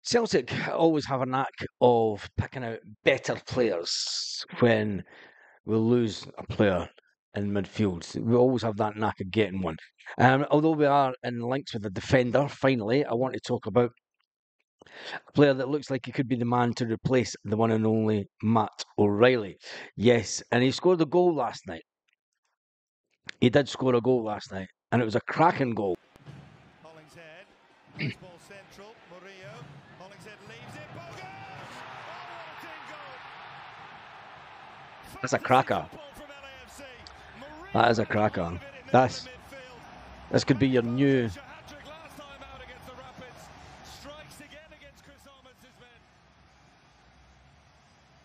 Celtic always have a knack of picking out better players when we lose a player in midfield. We always have that knack of getting one. Although we are in links with the defender, finally, I want to talk about a player that looks like he could be the man to replace the one and only Matt O'Reilly. Yes, and he scored a goal last night. He did score a goal last night, and it was a cracking goal. Hollingshead, nice ball central, Murillo, Hollingshead leaves it, Boga! Oh, That's a cracker. That is a cracker. This could be your new.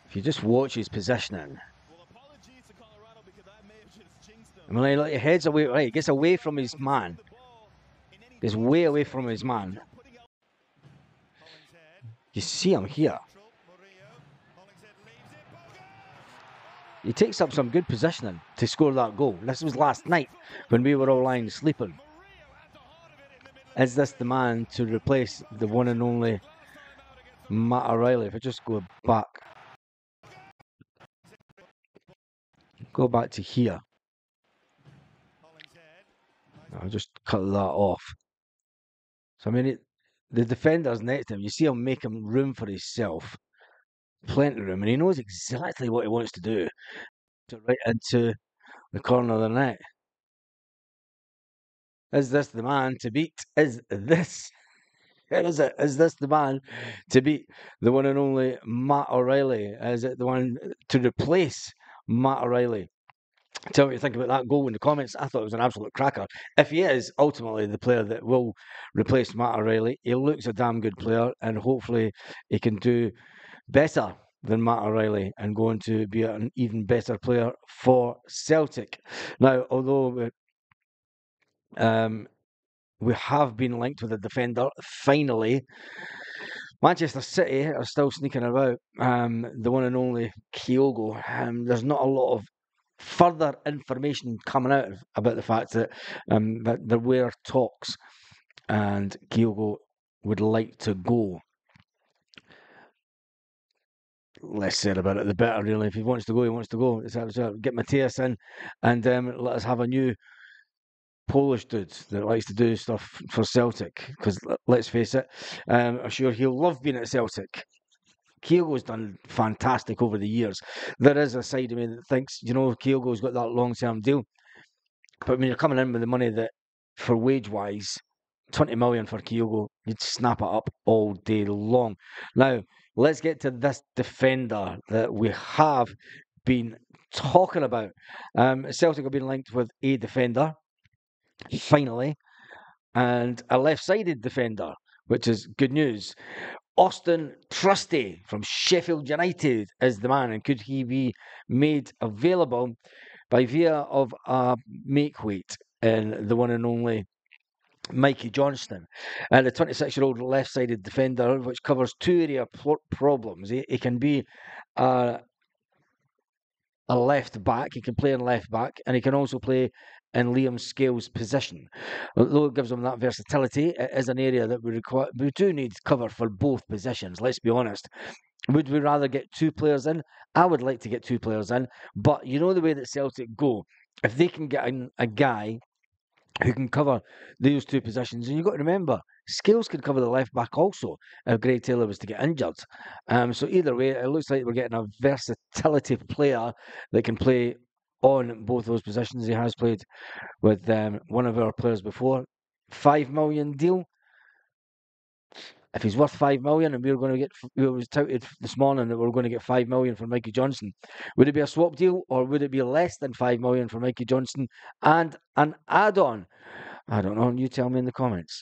If you just watch his positioning. I mean, like, your head's away, right? He gets away from his man. Gets way away from his man. You see him here. He takes up some good positioning to score that goal. This was last night when we were all lying sleeping. Is this the man to replace the one and only Matt O'Reilly? If I just go back to here. I'll just cut that off. So I mean, the defender's next to him. You see him making room for himself. Plenty of room, and he knows exactly what he wants to do. To right into the corner of the net. Is this the man to beat? Is this the man to beat the one and only Matt O'Reilly? Is it the one to replace Matt O'Reilly? Tell me what you think about that goal in the comments. I thought it was an absolute cracker. If he is ultimately the player that will replace Matt O'Reilly, he looks a damn good player, and hopefully he can do better than Matt O'Reilly and going to be an even better player for Celtic. Now, although we have been linked with a defender, finally, Manchester City are still sneaking about the one and only Kyogo. There's not a lot of further information coming out about the fact that there were talks and Kyogo would like to go. Less said about it, the better, really. If he wants to go, he wants to go. Get Matthias in and let us have a new Polish dude that likes to do stuff for Celtic. Because let's face it, I'm sure he'll love being at Celtic. Kyogo's done fantastic over the years. There is a side of me that thinks, Kyogo's got that long-term deal. But when you're coming in with the money that, for wage-wise, 20 million for Kyogo, you'd snap it up all day long. Now, let's get to this defender that we have been talking about. Celtic have been linked with a defender, finally, and a left-sided defender, which is good news. Austin Trusty from Sheffield United is the man, and could he be made available by via of a make-weight in the one and only Mikey Johnston, and the 26-year-old left-sided defender, which covers two area problems. He can be a left back. He can play in left back, and he can also play in Liam Scales' position. Although it gives him that versatility, it is an area that we do need cover for both positions. Let's be honest. Would we rather get two players in? I would like to get two players in, but you know the way that Celtic go. If they can get in a guy who can cover those two positions. And you've got to remember, Scales could cover the left back also if Greg Taylor was to get injured. So either way, it looks like we're getting a versatility player that can play on both those positions. He has played with one of our players before. $5 million deal. If he's worth 5 million and we're going to get, it was touted this morning that we're going to get 5 million for Mikey Johnson, would it be a swap deal or would it be less than 5 million for Mikey Johnson and an add-on? I don't know. You tell me in the comments.